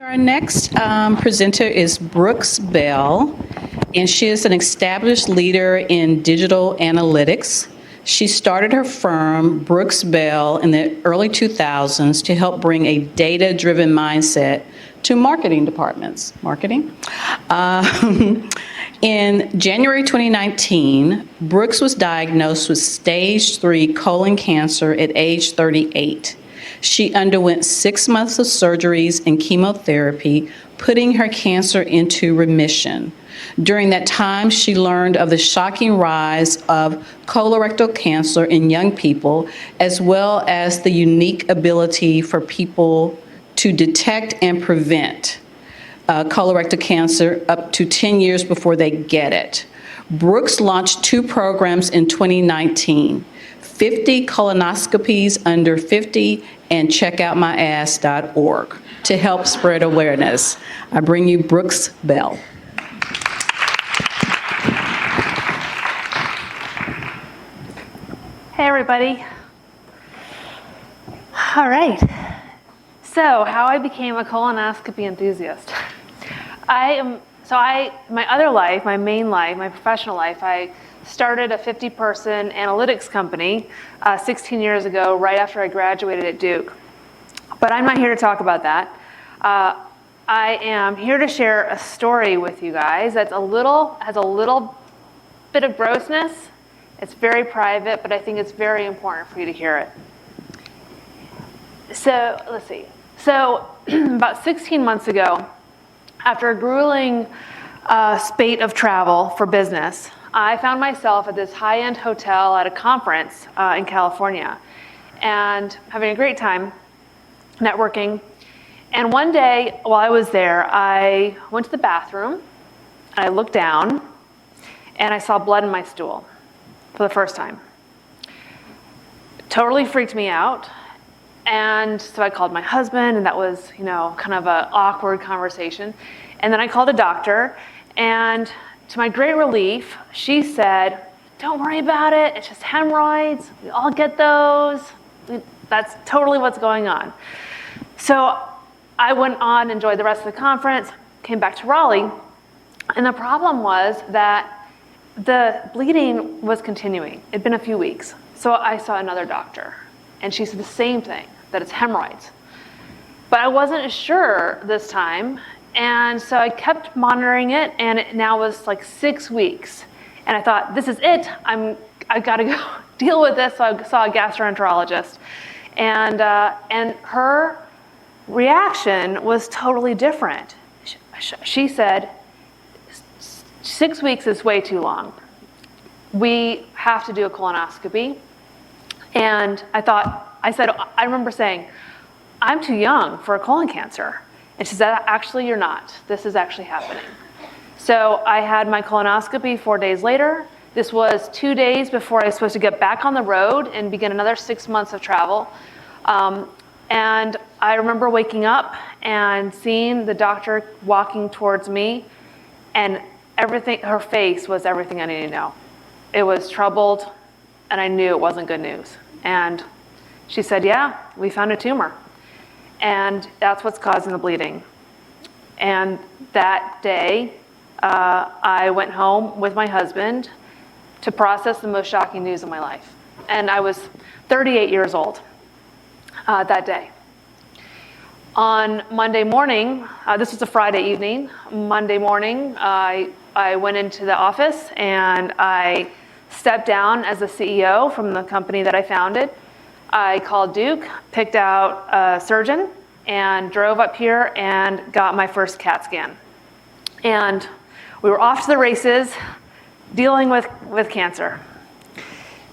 Our next presenter is Brooks Bell, and she is an established leader in digital analytics. She started her firm, Brooks Bell, in the early 2000s to help bring a data-driven mindset to marketing departments. In January 2019, Brooks was diagnosed with stage 3 colon cancer at age 38. She underwent 6 months of surgeries and chemotherapy, putting her cancer into remission. During that time, she learned of the shocking rise of colorectal cancer in young people, as well as the unique ability for people to detect and prevent colorectal cancer up to 10 years before they get it. Brooks launched 2 programs in 2019, 50 colonoscopies under 50 and checkoutmyass.org to help spread awareness. I bring you Brooks Bell. Hey everybody. All right. So how I became a colonoscopy enthusiast. My other life, my main life, my professional life, I started a 50-person analytics company 16 years ago, right after I graduated at Duke. But I'm not here to talk about that. I am here to share a story with you guys that's has a little bit of grossness. It's very private, but I think it's very important for you to hear it. So let's see. So about 16 months ago, after a grueling spate of travel for business, I found myself at this high-end hotel at a conference in California and having a great time networking. And one day while I was there, I went to the bathroom, and I looked down, and I saw blood in my stool for the first time. It totally freaked me out. And so I called my husband, and that was, kind of an awkward conversation. And then I called a doctor, and to my great relief, she said, "Don't worry about it, it's just hemorrhoids, we all get those, that's totally what's going on." So I went on, enjoyed the rest of the conference, came back to Raleigh, and the problem was that the bleeding was continuing. It'd been a few weeks. So I saw another doctor, and she said the same thing, that it's hemorrhoids. But I wasn't sure this time, and so I kept monitoring it, and it now was like 6 weeks. And I thought, this is it, I've got to go deal with this. So I saw a gastroenterologist, and her reaction was totally different. She said, 6 weeks is way too long. We have to do a colonoscopy. And I remember saying, "I'm too young for a colon cancer." And she said, "Actually, you're not. This is actually happening." So I had my colonoscopy 4 days later. This was 2 days before I was supposed to get back on the road and begin another 6 months of travel. And I remember waking up and seeing the doctor walking towards me, and her face was everything I needed to know. It was troubled, and I knew it wasn't good news. And she said, "Yeah, we found a tumor, and that's what's causing the bleeding." And that day, I went home with my husband to process the most shocking news of my life. And I was 38 years old that day. On Monday morning, this was a Friday evening, Monday morning, I went into the office and I stepped down as the CEO from the company that I founded. I called Duke, picked out a surgeon, and drove up here and got my first CAT scan. And we were off to the races, dealing with cancer.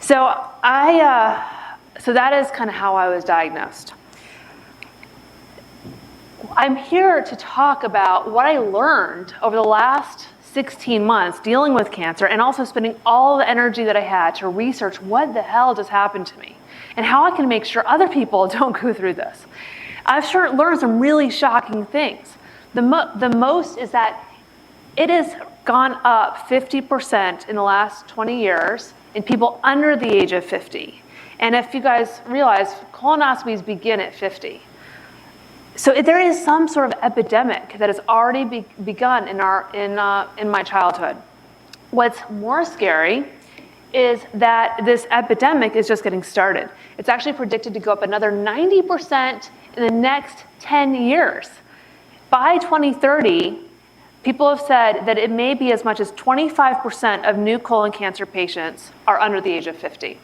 So that is kind of how I was diagnosed. I'm here to talk about what I learned over the last 16 months dealing with cancer, and also spending all the energy that I had to research what the hell just happened to me and how I can make sure other people don't go through this. I've learned some really shocking things. The most is that it has gone up 50% in the last 20 years in people under the age of 50. And if you guys realize, colonoscopies begin at 50. So there is some sort of epidemic that has already begun in my childhood. What's more scary is that this epidemic is just getting started. It's actually predicted to go up another 90% in the next 10 years. By 2030, people have said that it may be as much as 25% of new colon cancer patients are under the age of 50.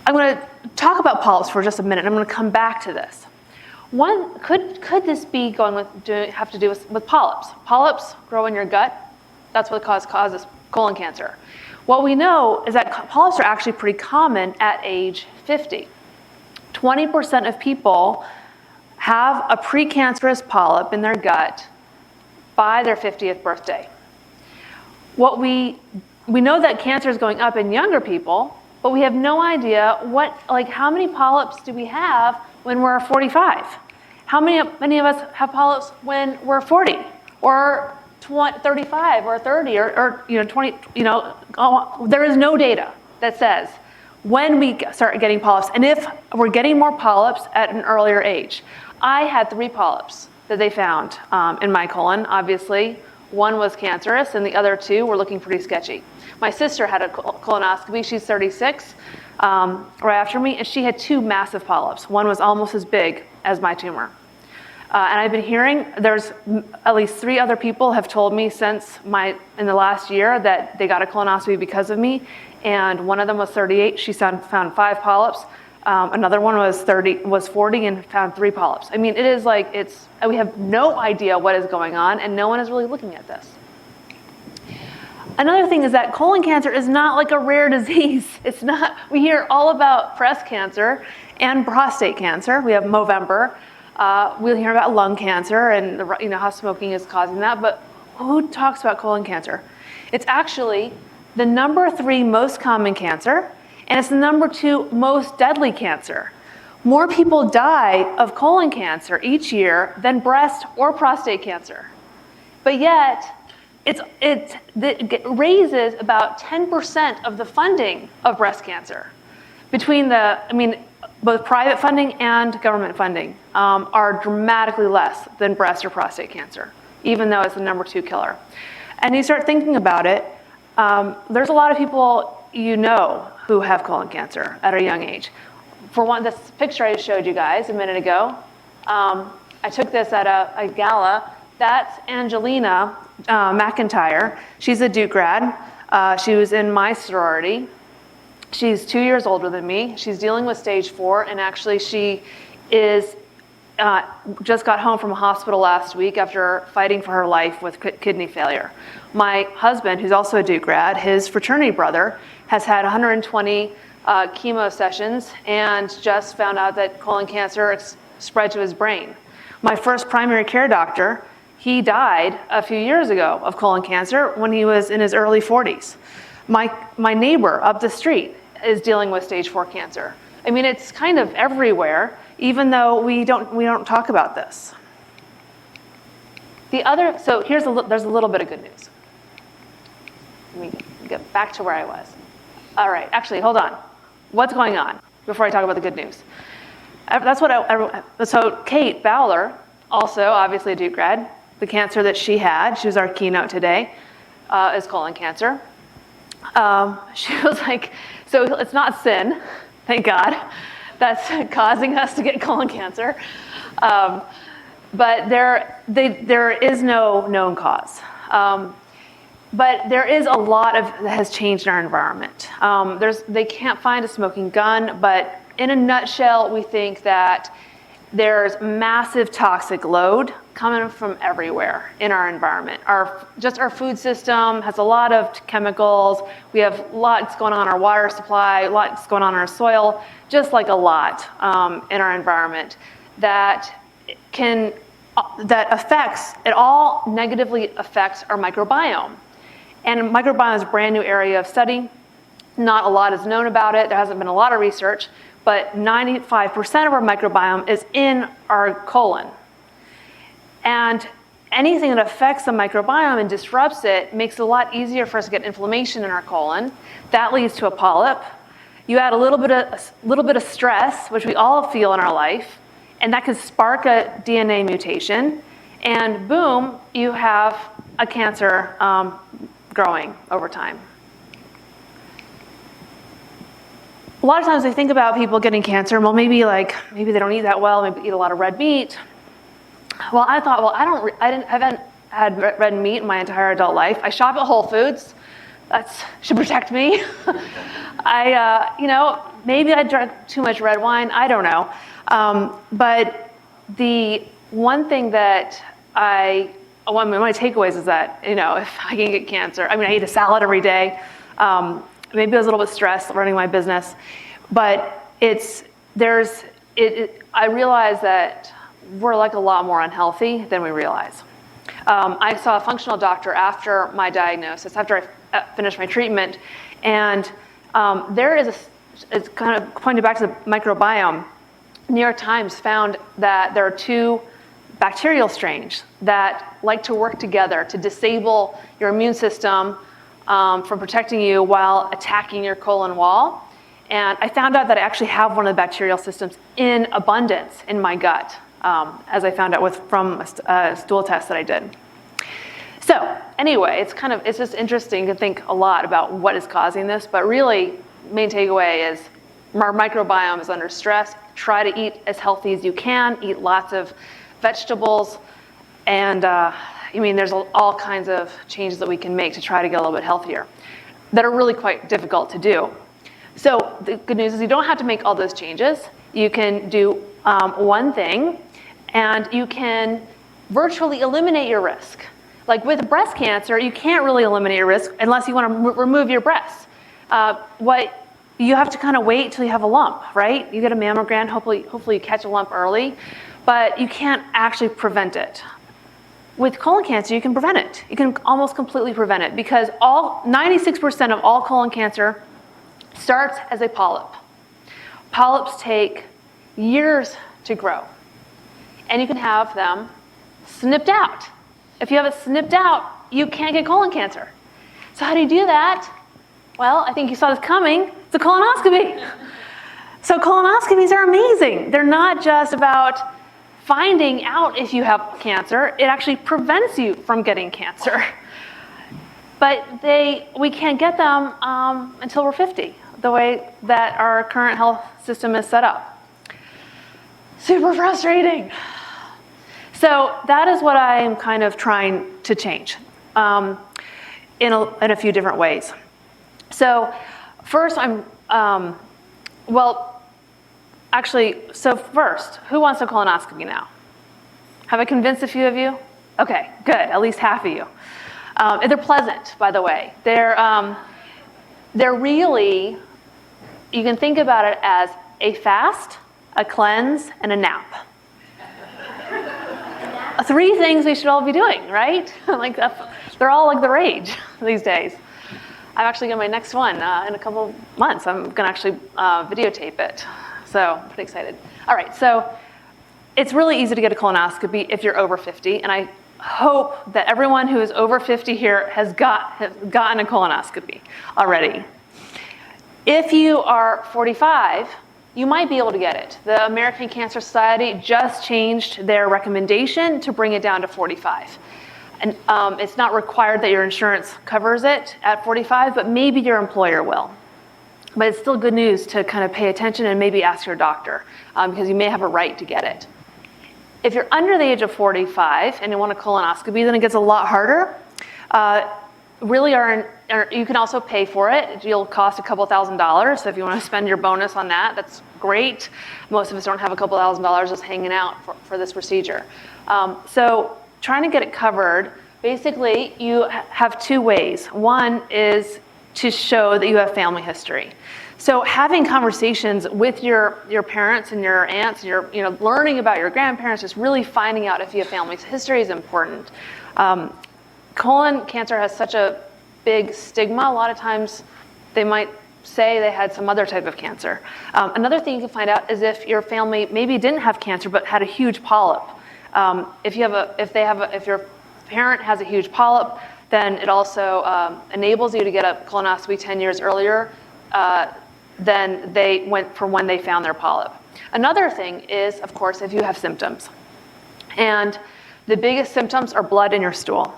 I'm going to talk about polyps for just a minute. I'm going to come back to this. One, could this be have to do with polyps? Polyps grow in your gut. That's what causes colon cancer. What we know is that polyps are actually pretty common at age 50. 20% of people have a precancerous polyp in their gut by their 50th birthday. We know that cancer is going up in younger people, but we have no idea how many polyps do we have when we're 45? How many of us have polyps when we're 40 or 35 or 30 or 20? There is no data that says when we start getting polyps and if we're getting more polyps at an earlier age. I had 3 polyps that they found in my colon. Obviously, one was cancerous and the other 2 were looking pretty sketchy. My sister had a colonoscopy. She's 36, right after me, and she had 2 massive polyps. One was almost as big as my tumor. And I've been hearing there's at least 3 other people have told me in the last year that they got a colonoscopy because of me. And one of them was 38. She found 5 polyps. Another one was 40 and found 3 polyps. I mean, we have no idea what is going on, and no one is really looking at this. Another thing is that colon cancer is not like a rare disease. It's not. We hear all about breast cancer and prostate cancer. We have Movember. We'll hear about lung cancer and how smoking is causing that. But who talks about colon cancer? It's actually the number 3 most common cancer, and it's the number 2 most deadly cancer. More people die of colon cancer each year than breast or prostate cancer. But yet, it raises about 10% of the funding of breast cancer. Both private funding and government funding are dramatically less than breast or prostate cancer, even though it's the number 2 killer. And you start thinking about it, there's a lot of people who have colon cancer at a young age. For one, this picture I showed you guys a minute ago, I took this at a gala. That's Angelina McIntyre. She's a Duke grad. She was in my sorority. She's 2 years older than me. She's dealing with stage 4, and actually she is just got home from a hospital last week after fighting for her life with kidney failure. My husband, who's also a Duke grad, his fraternity brother has had 120 chemo sessions and just found out that colon cancer spread to his brain. My first primary care doctor, he died a few years ago of colon cancer when he was in his early 40s. My neighbor up the street is dealing with stage 4 cancer. I mean, it's kind of everywhere, even though we don't talk about this. There's a little bit of good news. Let me get back to where I was. All right, actually, hold on. What's going on before I talk about the good news? So Kate Bowler, also obviously a Duke grad, the cancer that she was our keynote today, is colon cancer. She was like, so it's not sin, thank God, that's causing us to get colon cancer. But there is no known cause. But there is a lot that has changed in our environment. They can't find a smoking gun, but in a nutshell, we think that there's massive toxic load coming from everywhere in our environment. Our food system has a lot of chemicals. We have lots going on in our water supply, lots going on in our soil, just like a lot in our environment that all negatively affects our microbiome. And microbiome is a brand new area of study. Not a lot is known about it. There hasn't been a lot of research, but 95% of our microbiome is in our colon. And anything that affects the microbiome and disrupts it makes it a lot easier for us to get inflammation in our colon. That leads to a polyp. You add a little bit of stress, which we all feel in our life, and that could spark a DNA mutation, and boom, you have a cancer growing over time. A lot of times we think about people getting cancer, well, maybe they don't eat that well, maybe eat a lot of red meat. Well, I thought, well, I haven't had red meat in my entire adult life. I shop at Whole Foods. That should protect me. Maybe I drank too much red wine. I don't know. But the one thing that one of my takeaways is that, if I can get cancer, I eat a salad every day. Maybe I was a little bit stressed running my business, but I realize that we're a lot more unhealthy than we realize. I saw a functional doctor after my diagnosis, after I finished my treatment, and it's kind of pointing back to the microbiome. New York Times found that there are 2 bacterial strains that like to work together to disable your immune system from protecting you while attacking your colon wall. And I found out that I actually have one of the bacterial systems in abundance in my gut, as I found out from a stool test that I did. So anyway, it's just interesting to think a lot about what is causing this, but really, main takeaway is our microbiome is under stress. Try to eat as healthy as you can, eat lots of vegetables, and there's all kinds of changes that we can make to try to get a little bit healthier that are really quite difficult to do. So the good news is you don't have to make all those changes. You can do one thing, and you can virtually eliminate your risk. Like with breast cancer, you can't really eliminate your risk unless you want to remove your breasts. You have to kind of wait till you have a lump, right? You get a mammogram, hopefully you catch a lump early, but you can't actually prevent it. With colon cancer, you can prevent it. You can almost completely prevent it because 96% of all colon cancer starts as a polyp. Polyps take years to grow, and you can have them snipped out. If you have it snipped out, you can't get colon cancer. So how do you do that? Well, I think you saw this coming. It's a colonoscopy. So colonoscopies are amazing. They're not just about finding out if you have cancer. It actually prevents you from getting cancer. But we can't get them until we're 50, the way that our current health system is set up. Super frustrating. So that is what I am kind of trying to change in a few different ways. So first, first, who wants a colonoscopy now? Have I convinced a few of you? Okay, good, at least half of you. They're pleasant, by the way. They're really, you can think about it as a fast, a cleanse, and a nap. 3 things we should all be doing, right? They're all the rage these days. I'm actually going to my next one in a couple months. I'm going to actually videotape it. So I'm pretty excited. All right, so it's really easy to get a colonoscopy if you're over 50, and I hope that everyone who is over 50 here has gotten a colonoscopy already. If you are 45, you might be able to get it. The American Cancer Society just changed their recommendation to bring it down to 45. And it's not required that your insurance covers it at 45, but maybe your employer will. But it's still good news to kind of pay attention and maybe ask your doctor because you may have a right to get it. If you're under the age of 45 and you want a colonoscopy, then it gets a lot harder. You can also pay for it. It'll cost a couple $1,000s. So if you want to spend your bonus on that, that's great. Most of us don't have a couple $1,000s just hanging out for this procedure. So trying to get it covered, basically you have 2 ways. One is to show that you have family history. So having conversations with your parents and your aunts, learning about your grandparents, just really finding out if you have family history is important. Colon cancer has such a big stigma. A lot of times they might say they had some other type of cancer. Another thing you can find out is if your family maybe didn't have cancer but had a huge polyp. If your parent has a huge polyp, then it also enables you to get a colonoscopy 10 years earlier than they went for when they found their polyp. Another thing is, of course, if you have symptoms. And the biggest symptoms are blood in your stool.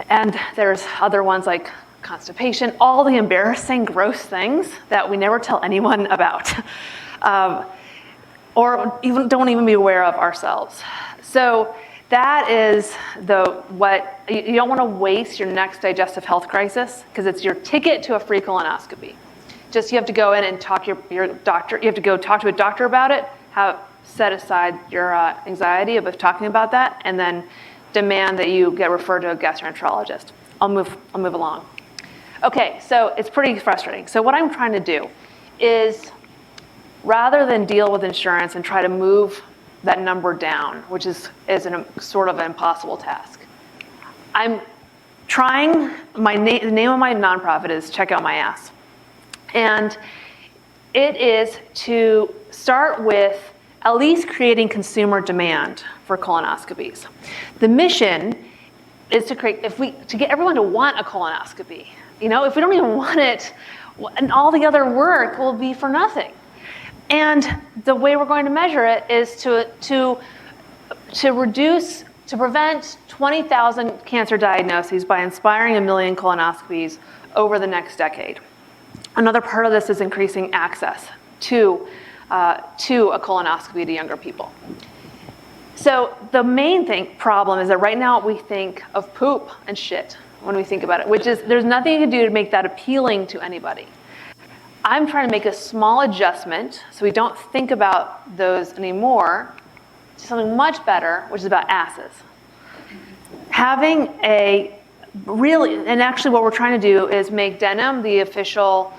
And there's other ones like constipation, all the embarrassing, gross things that we never tell anyone about, or even don't even be aware of ourselves. So that is what you don't want to waste your next digestive health crisis, because it's your ticket to a free colonoscopy. Just you have to go in and talk your doctor. You have to go talk to a doctor about it. Set aside your anxiety about talking about that, and then demand that you get referred to a gastroenterologist. I'll move along. Okay, so it's pretty frustrating. So what I'm trying to do is, rather than deal with insurance and try to move that number down, which is sort of an impossible task, I'm trying. The name of my nonprofit is Check Out My Ass, and it is to start with at least creating consumer demand for colonoscopies. The mission is to get everyone to want a colonoscopy. If we don't even want it, and all the other work will be for nothing. And the way we're going to measure it is to prevent 20,000 cancer diagnoses by inspiring 1 million colonoscopies over the next decade. Another part of this is increasing access to a colonoscopy to younger people. So the main problem is that right now we think of poop and shit when we think about it, which is there's nothing you can do to make that appealing to anybody. I'm trying to make a small adjustment so we don't think about those anymore to something much better, which is about asses. Having and actually what we're trying to do is make denim the official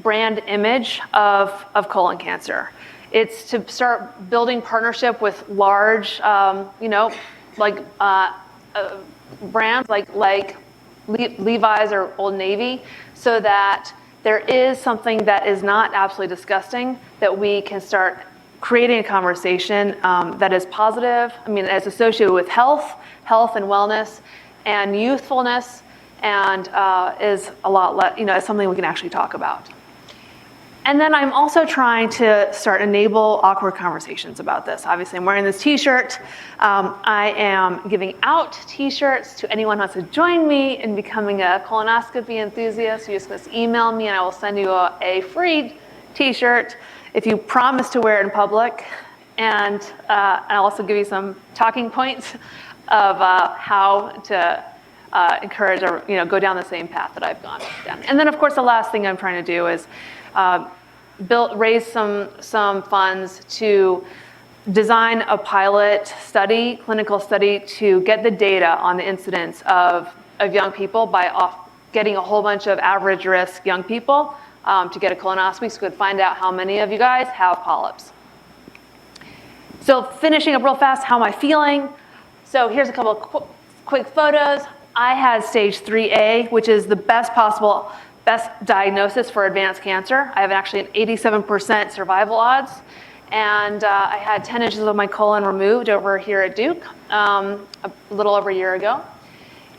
brand image of colon cancer. It's to start building partnership with large, brands like Levi's or Old Navy, so that there is something that is not absolutely disgusting, that we can start creating a conversation that is positive. It's associated with health and wellness and youthfulness, and is a lot less, it's something we can actually talk about. And then I'm also trying to start enable awkward conversations about this. Obviously, I'm wearing this t-shirt. I am giving out t-shirts to anyone who wants to join me in becoming a colonoscopy enthusiast. You just email me and I will send you a free t-shirt if you promise to wear it in public. And I'll also give you some talking points of how to encourage or go down the same path that I've gone down. And then, of course, the last thing I'm trying to do is raise some funds to design a pilot study, clinical study, to get the data on the incidence of young people by getting a whole bunch of average risk young people to get a colonoscopy, so we could find out how many of you guys have polyps. So finishing up real fast, how am I feeling? So here's a couple of quick photos. I had stage 3A, which is the best diagnosis for advanced cancer. I have actually an 87% survival odds. And I had 10 inches of my colon removed over here at Duke a little over a year ago.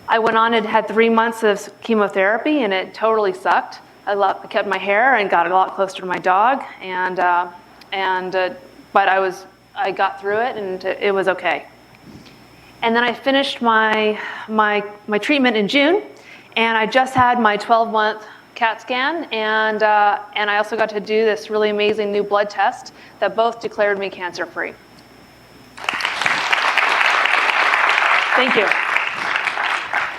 I went on and had 3 months of chemotherapy, and it totally sucked. I kept my hair and got a lot closer to my dog, but I got through it, and it was okay. And then I finished my treatment in June, and I just had my 12-month CAT scan, and I also got to do this really amazing new blood test that both declared me cancer-free. Thank you.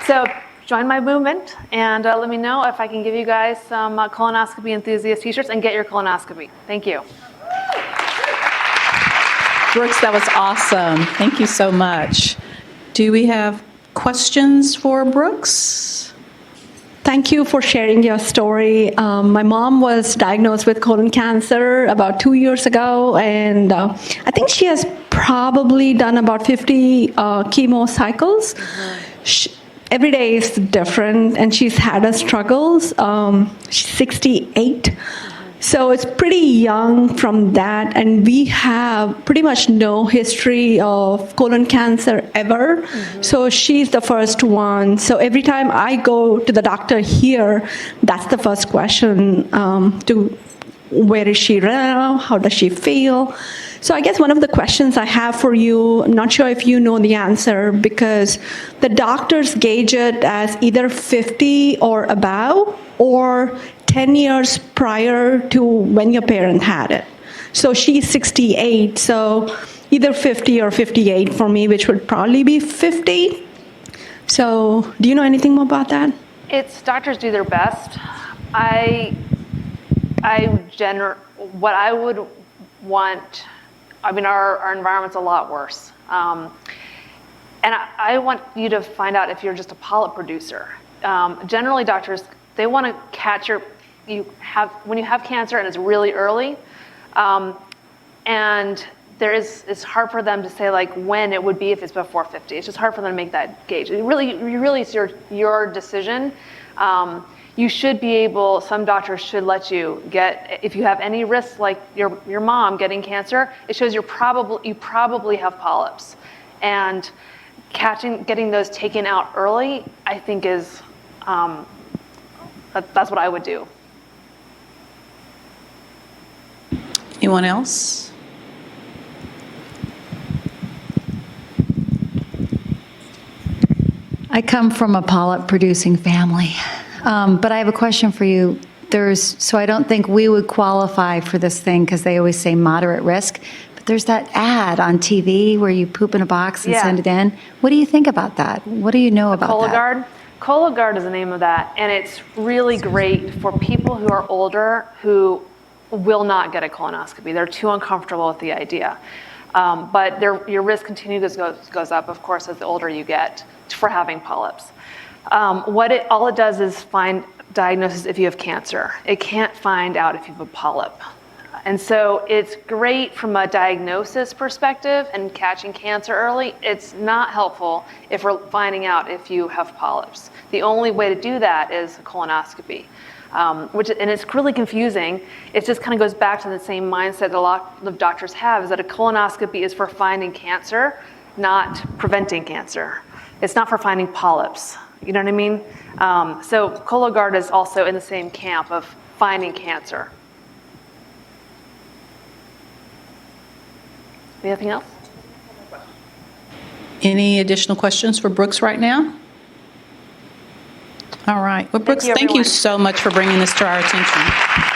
So join my movement, and let me know if I can give you guys some colonoscopy enthusiast t-shirts and get your colonoscopy. Thank you. Brooks, that was awesome. Thank you so much. Do we have questions for Brooks? Thank you for sharing your story. My mom was diagnosed with colon cancer about 2 years ago, and I think she has probably done about 50 chemo cycles. Every day is different, and she's had her struggles. She's 68. So it's pretty young from that, and we have pretty much no history of colon cancer ever. So she's the first one. So every time I go to the doctor here, that's the first question to where is she now? How does she feel? So I guess one of the questions I have for you, I'm not sure if you know the answer, because the doctors gauge it as either 50 or above, or 10 years prior to when your parent had it. So she's 68, so either 50 or 58 for me, which would probably be 50. So do you know anything more about that? Doctors do their best. What I would want, I mean, our environment's a lot worse. And I want you to find out if you're just a polyp producer. Generally, doctors, they want to catch when you have cancer and it's really early, and it's hard for them to say like when it would be if it's before 50. It's just hard for them to make that gauge. Really, it's your decision. You should be able, some doctors should let you get, if you have any risks like your mom getting cancer, it shows you probably have polyps. And getting those taken out early, I think is, that's what I would do. Anyone else? I come from a polyp-producing family, but I have a question for you. So I don't think we would qualify for this thing because they always say moderate risk, but there's that ad on TV where you poop in a box and send it in. What do you think about that? What do you know about Cologuard? that? Cologuard is the name of that, and it's really great for people who are older who will not get a colonoscopy. They're too uncomfortable with the idea. But your risk continues goes up, of course, as the older you get for having polyps. All it does is diagnosis if you have cancer. It can't find out if you have a polyp. And so it's great from a diagnosis perspective and catching cancer early. It's not helpful if we're finding out if you have polyps. The only way to do that is a colonoscopy. And it's really confusing. It just kind of goes back to the same mindset that a lot of doctors have, is that a colonoscopy is for finding cancer, not preventing cancer. It's not for finding polyps. You know what I mean? So Cologuard is also in the same camp of finding cancer. Anything else? Any additional questions for Brooks right now? All right. Well, Brooks, thank you so much for bringing this to our attention.